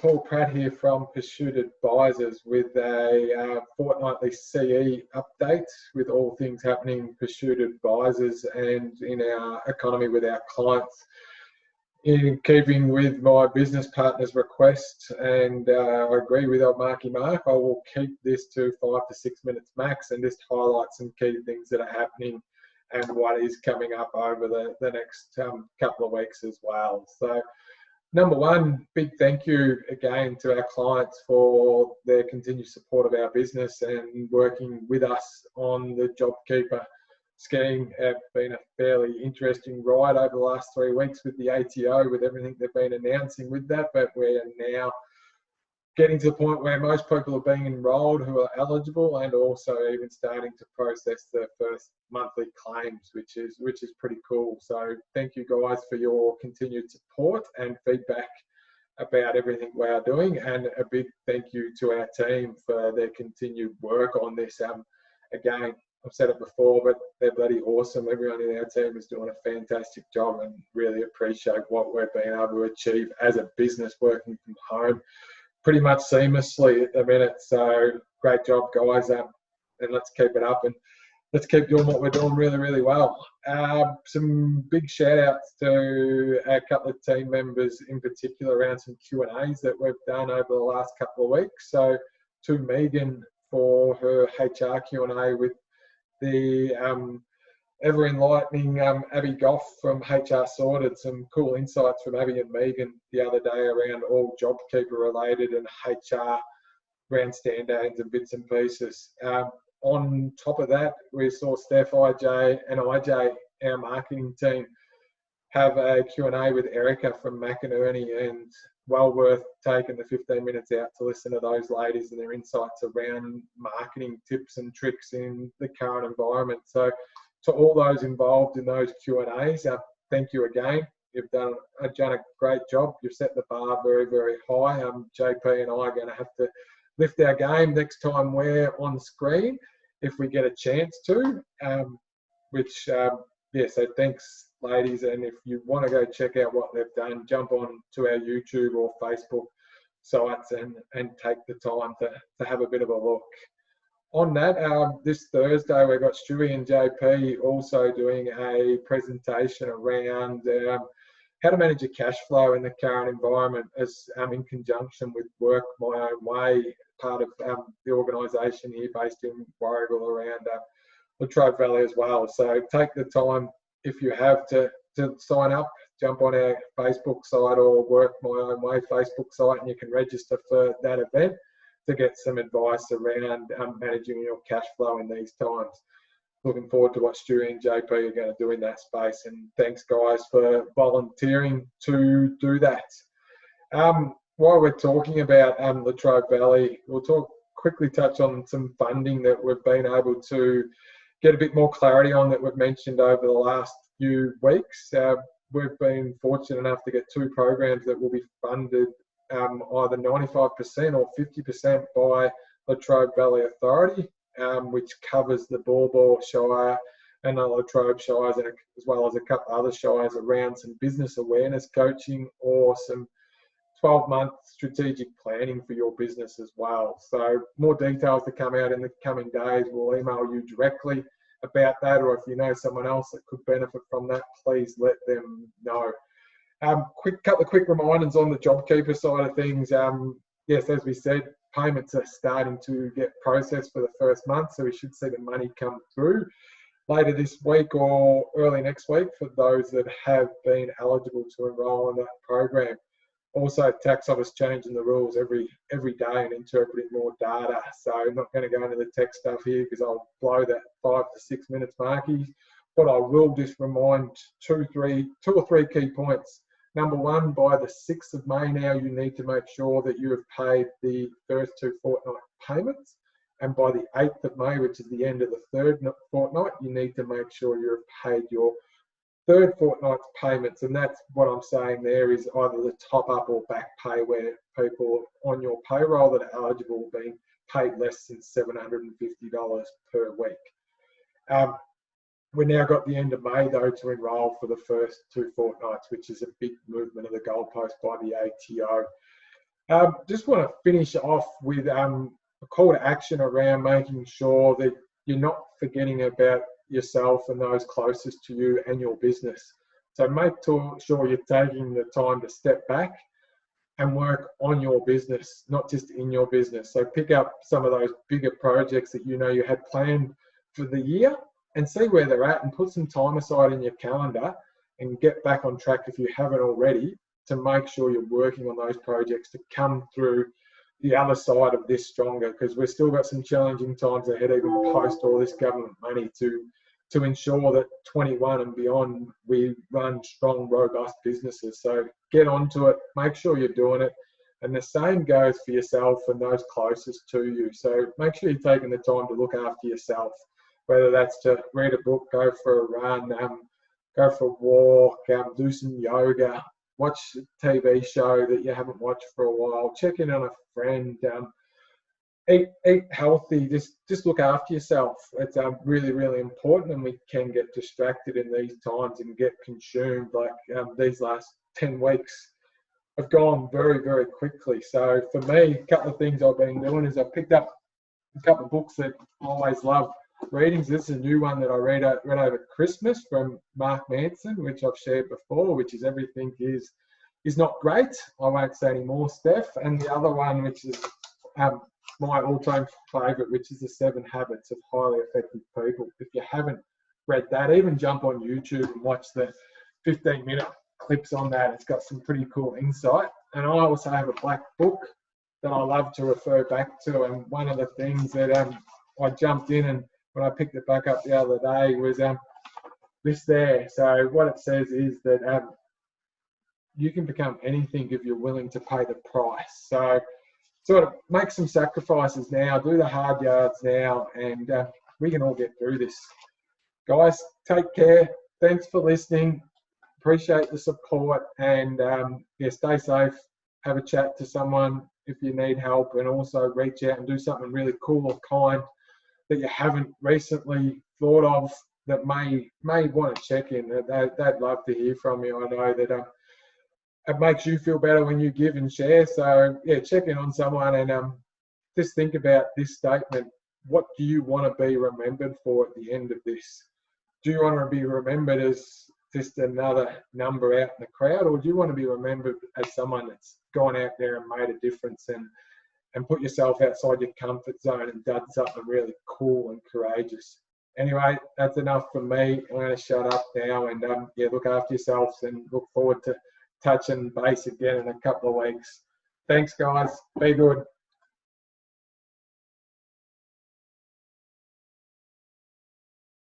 Paul Pratt here from Pursuit Advisors with a fortnightly CE update with all things happening in Pursuit Advisors and in our economy with our clients. In keeping with my business partner's request, and I agree with old Marky Mark, I will keep this to 5 to 6 minutes max and just highlight some key things that are happening and what is coming up over the next couple of weeks as well. So, number one, big thank you again to our clients for their continued support of our business and working with us on the JobKeeper scheme. It's been a fairly interesting ride over the last 3 weeks with the ATO, with everything they've been announcing with that, but we're now getting to the point where most people are being enrolled who are eligible, and also even starting to process their first monthly claims, which is pretty cool. So thank you guys for your continued support and feedback about everything we are doing, and a big thank you to our team for their continued work on this. Again, I've said it before, but they're bloody awesome. Everyone in our team is doing a fantastic job, and really appreciate what we've been able to achieve as a business working from home pretty much seamlessly at the minute. So great job, guys, and let's keep it up and let's keep doing what we're doing really, really well. Some big shout outs to a couple of team members in particular around some Q&As that we've done over the last couple of weeks. So to Megan for her HR Q&A with the ever enlightening Abby Goff from HR Sorted. Some cool insights from Abby and Megan the other day around all JobKeeper related and HR around stand-downs and bits and pieces. On top of that, we saw Steph, IJ and IJ, our marketing team, have a Q&A with Erica from McInerney, and well worth taking the 15 minutes out to listen to those ladies and their insights around marketing tips and tricks in the current environment. So to all those involved in those Q&As, thank you again. You've done a great job. You've set the bar very, very high. JP and I are going to have to lift our game next time we're on screen if we get a chance to, so thanks, ladies. And if you want to go check out what they've done, jump on to our YouTube or Facebook sites and take the time to have a bit of a look. On that, this Thursday, we've got Stewie and JP also doing a presentation around how to manage your cash flow in the current environment, as in conjunction with Work My Own Way, part of the organisation here based in Warragul around Latrobe Valley as well. So take the time, if you have, to sign up, jump on our Facebook site or Work My Own Way Facebook site, and you can register for that event to get some advice around managing your cash flow in these times. Looking forward to what Stewie and JP are going to do in that space, and thanks, guys, for volunteering to do that. While we're talking about Latrobe Valley, we'll quickly touch on some funding that we've been able to get a bit more clarity on that we've mentioned over the last few weeks. We've been fortunate enough to get 2 programs that will be funded either 95% or 50% by Latrobe Valley Authority, which covers the Baw Baw Shire and the Latrobe Shires, and as well as a couple other shires around some business awareness coaching or some 12-month strategic planning for your business as well. So more details to come out in the coming days. We'll email you directly about that, or if you know someone else that could benefit from that, please let them know. Couple of quick reminders on the JobKeeper side of things. Yes, as we said, payments are starting to get processed for the first month, so we should see the money come through later this week or early next week for those that have been eligible to enrol in that program. Also, tax office changing the rules every day and interpreting more data. So I'm not going to go into the tech stuff here because I'll blow that 5 to 6 minutes marky. But I will just remind two or three key points. Number one, by the 6th of May now, you need to make sure that you have paid the first 2 fortnight payments. And by the 8th of May, which is the end of the 3rd fortnight, you need to make sure you have paid your 3rd fortnight's payments. And that's what I'm saying there is either the top up or back pay, where people on your payroll that are eligible are being paid less than $750 per week. We've now got the end of May, though, to enrol for the first 2 fortnights, which is a big movement of the goalpost by the ATO. Just want to finish off with a call to action around making sure that you're not forgetting about yourself and those closest to you and your business. So make sure you're taking the time to step back and work on your business, not just in your business. So pick up some of those bigger projects that you know you had planned for the year and see where they're at, and put some time aside in your calendar and get back on track if you haven't already, to make sure you're working on those projects to come through the other side of this stronger, because we've still got some challenging times ahead, even post all this government money, to ensure that 21 and beyond we run strong, robust businesses. So get onto it, make sure you're doing it. And the same goes for yourself and those closest to you. So make sure you're taking the time to look after yourself, whether that's to read a book, go for a run, go for a walk, do some yoga, watch a TV show that you haven't watched for a while, check in on a friend, eat healthy, just look after yourself. It's really, really important, and we can get distracted in these times and get consumed. Like these last 10 weeks have gone very, very quickly. So for me, a couple of things I've been doing is I've picked up a couple of books that I always love reading. This is a new one that I read over Christmas from Mark Manson, which I've shared before, which is Everything is Not Great. I won't say any more, Steph. And the other one, which is my all-time favourite, which is The 7 Habits of Highly Effective People. If you haven't read that, even jump on YouTube and watch the 15-minute clips on that. It's got some pretty cool insight. And I also have a black book that I love to refer back to. And one of the things that I jumped in, and when I picked it back up the other day, was this there. So what it says is that you can become anything if you're willing to pay the price. So sort of make some sacrifices now, do the hard yards now, and we can all get through this. Guys, take care. Thanks for listening. Appreciate the support, and yeah, stay safe. Have a chat to someone if you need help, and also reach out and do something really cool or kind that you haven't recently thought of that may want to check in. They'd love to hear from you. I know that it makes you feel better when you give and share. So yeah, check in on someone, and just think about this statement. What do you want to be remembered for at the end of this? Do you want to be remembered as just another number out in the crowd, or do you want to be remembered as someone that's gone out there and made a difference and put yourself outside your comfort zone and done something really cool and courageous? Anyway, that's enough from me. I'm going to shut up now, and yeah, look after yourselves, and look forward to touching base again in a couple of weeks. Thanks, guys. Be good.